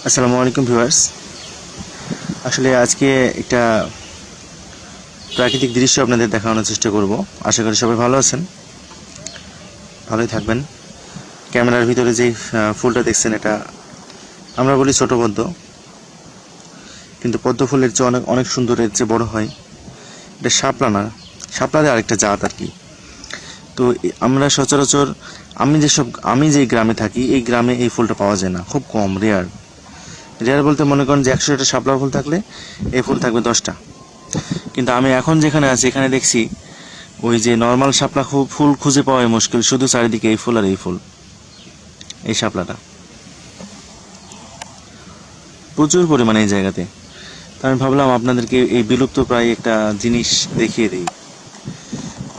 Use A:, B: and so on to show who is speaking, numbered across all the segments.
A: আসসালামু আলাইকুম ভিউয়ার্স। আসলে আজকে একটা প্রাকৃতিক দৃশ্য আপনাদের দেখানোর চেষ্টা করব। আশা করি সবাই ভালো আছেন, ভালোই থাকবেন। ক্যামেরার ভিতরে যে ফুলটা দেখছেন, এটা আমরা বলি ছোট পদ্ম, কিন্তু পদ্ম ফুলের চেয়ে অনেক অনেক সুন্দর, এর চেয়ে বড় হয়। এটা শাপলা না, শাপলাদের আরেকটা জাত আর কি। তো আমরা সচরাচর আমি যে গ্রামে থাকি, এই গ্রামে এই ফুলটা পাওয়া যায় না, খুব কম, রেয়ার। রেয়ার বলতে মনে করেন যে 100টা শাপলা ফুল থাকলে এই ফুল থাকবে 10টা। কিন্তু আমি এখন যেখানে আছি এখানে দেখছি ওই যে নর্মাল শাপলা ফুল খুঁজে পাওয়াই মুশকিল, শুধু চারিদিকে এই ফুল আর এই ফুল। এই শাপলাটা প্রচুর পরিমাণে এই জায়গাতে। তো আমি ভাবলাম আপনাদেরকে এই বিলুপ্ত প্রায় একটা জিনিস দেখিয়ে দিই।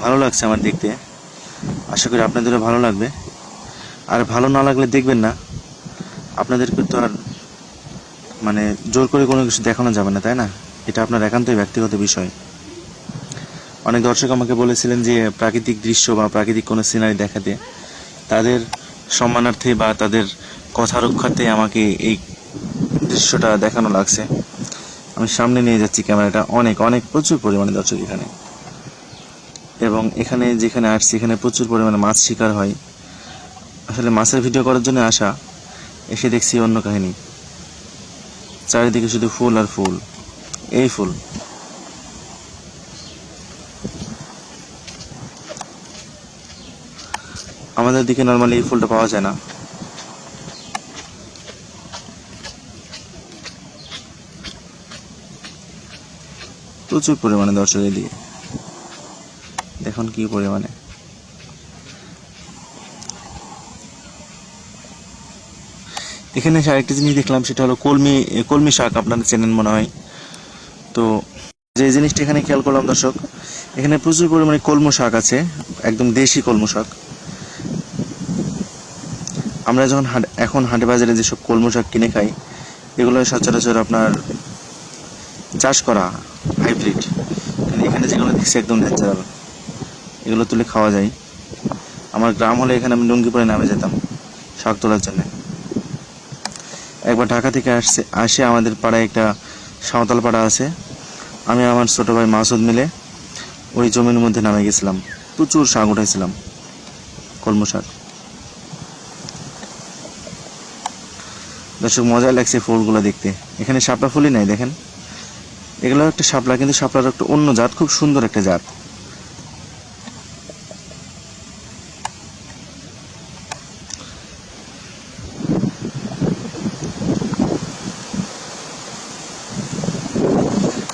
A: ভালো লাগছে আমার দেখতে, আশা করি আপনাদেরও ভালো লাগবে। আর ভালো না লাগলে দেখবেন না, আপনাদেরকে তো আর মানে জোর করে কোনো কিছু দেখানো যাবে না, তাই না? এটা আপনার একান্তই ব্যক্তিগত বিষয়। অনেক দর্শক আমাকে বলেছিলেন যে প্রাকৃতিক দৃশ্য বা প্রাকৃতিক কোনো সিনারি দেখাতে, তাদের সম্মানার্থে বা তাদের কথা রক্ষার্থে আমাকে এই দৃশ্যটা দেখানো লাগছে। আমি সামনে নিয়ে যাচ্ছি ক্যামেরাটা, অনেক অনেক প্রচুর পরিমাণে দর্শক এখানে। এবং এখানে যেখানে আসছি এখানে প্রচুর পরিমাণে মাছ শিকার হয়। আসলে মাছের ভিডিও করার জন্য আসা, এসে দেখছি অন্য কাহিনী। চারিদিকে শুধু ফুল আর ফুল, এই ফুল। আমাদের দিকে নর্মালি এই ফুলটা পাওয়া যায় না। প্রচুর পরিমাণে দর্শক এদিকে দেখুন কি পরিমাণে। এখানে আরেকটা জিনিস দেখলাম, সেটা হলো কলমি শাক। আপনারা চেনেন মনে হয়। তো যে জিনিসটা এখানে খেয়াল করলাম দর্শক, এখানে প্রচুর পরিমাণে কলম শাক আছে, একদম দেশি কলম শাক। আমরা যখন এখন হাটে বাজারে যেসব কলম শাক কিনে খাই, এগুলো সচরাচর আপনার চাষ করা, হাইব্রিড। কিন্তু এখানে যেগুলো দেখছি একদম ন্যাচারাল, এগুলো তুলে খাওয়া যায়। আমার গ্রাম হলে এখানে আমি লুঙ্গি পরে নামে যেতাম শাক তোলার জন্য। একবার ঢাকা থেকে আসে আমাদের পাড়ায় একটা সাঁওতাল পাড়া আছে, আমি আমার ছোট ভাই মাসুদ মিলে ওই জমির মধ্যে নামে গেছিলাম, প্রচুর শাক উঠাইছিলাম, কলম শাক। দর্শক মজা লাগছে ফুলগুলো দেখতে। এখানে শাপলা ফুলই নাই, দেখেন। এগুলো একটা শাপলা, কিন্তু শাপলার একটা অন্য জাত, খুব সুন্দর একটা জাত।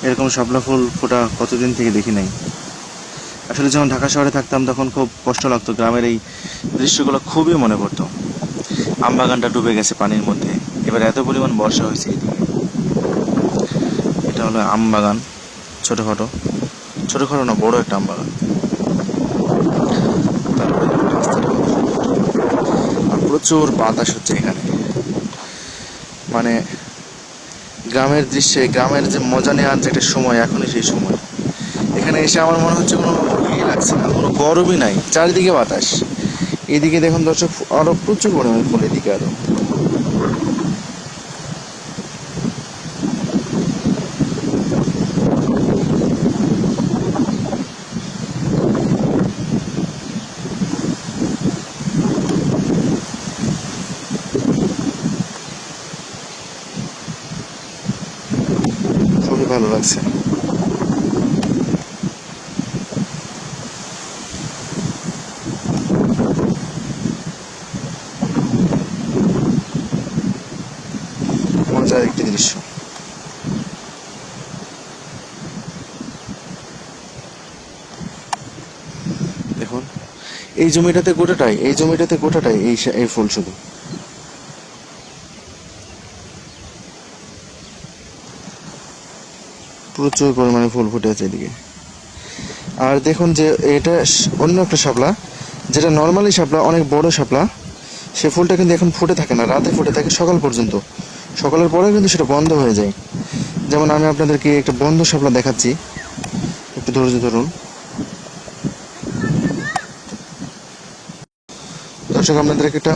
A: এরকম শাপলা ফুল ফোটা কতদিন থেকে দেখি নাই। আসলে যখন ঢাকা শহরে থাকতাম তখন খুব কষ্ট লাগতো, গ্রামের এই দৃশ্যগুলো খুবই মনে পড়তো। আম বাগানটা ডুবে গেছে পানির মধ্যে, এবার এত পরিমাণ বর্ষা হয়েছে এদিকে। এটা হলো আম বাগান, ছোটোখাটো, ছোটোখাটো না, বড় একটা আম বাগান। তারপরে রাস্তাটা আর প্রচুর বাতাস হচ্ছে এখানে। মানে গ্রামের দৃশ্যে, গ্রামের যে মজা নেওয়ার যে একটা সময়, এখনই সেই সময়। এখানে এসে আমার মনে হচ্ছে কোনো ইয়ে লাগছে না, কোনো গরমই নাই, চারিদিকে বাতাস। এদিকে দেখুন দর্শক, আরো প্রচুর পরিমাণে ফুল এদিকে আরো। খুবই ভালো লাগছে। মজার একটি দৃশ্য। দেখুন এই জমিটাতে গোটাটাই, এই ফুল শুধু। প্রচুর পরিমাণে ফুল ফুটে আছে এদিকে। আর দেখুন যে এটা অন্য একটা শাপলা, যেটা নর্মালি শাপলা, অনেক বড় শাপলা, সে ফুলটা কিন্তু এখন ফুটে থাকে না, রাতে ফুটে থাকে সকাল পর্যন্ত। সকালের পরেও কিন্তু সেটা বন্ধ হয়ে যায়। যেমন আমি আপনাদেরকে একটা বন্ধ শাপলা দেখাচ্ছি, একটু ধৈর্য ধরুন।
B: দর্শক আপনাদেরকে একটা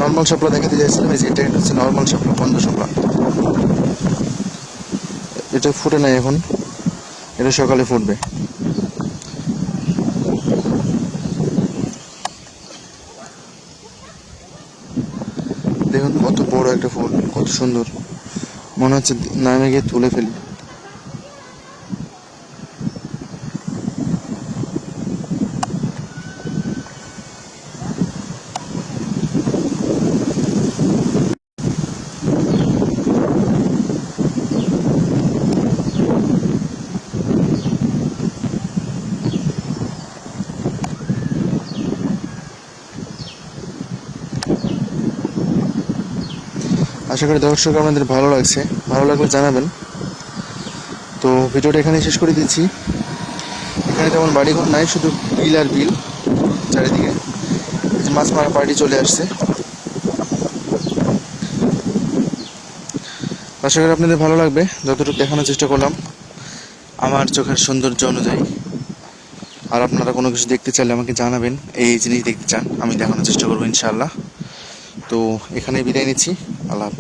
B: নর্মাল শাপলা দেখাতে চাইছিলাম। এই যে এটা হচ্ছে নর্মাল শাপলা, বন্ধ শাপলা। এটা ফুটে নাই এখন, এটা সকালে ফুটবে। দেখুন কত বড় একটা ফুল, কত সুন্দর, মনে হচ্ছে নামে গিয়ে তুলে ফেলি। আশা করি দর্শক আপনাদের ভালো লাগছে, ভালো লাগলে জানাবেন। তো ভিডিওটা এখানে শেষ করে দিচ্ছি। এখানে তেমন বাড়িঘর নাই, শুধু বিল আর বিল চারিদিকে। এই যে মাছ মারা পার্টি চলে আসছে। আশা করি আপনাদের ভালো লাগবে, যতটুকু দেখানোর চেষ্টা করলাম আমার চোখের সৌন্দর্য অনুযায়ী। আর আপনারা কোনো কিছু দেখতে চাইলে আমাকে জানাবেন, এই জিনিস দেখতে চান, আমি দেখানোর চেষ্টা করবো ইনশাআল্লাহ। তো এখানে বিদায় নিচ্ছি, আল্লাহ হাফেজ।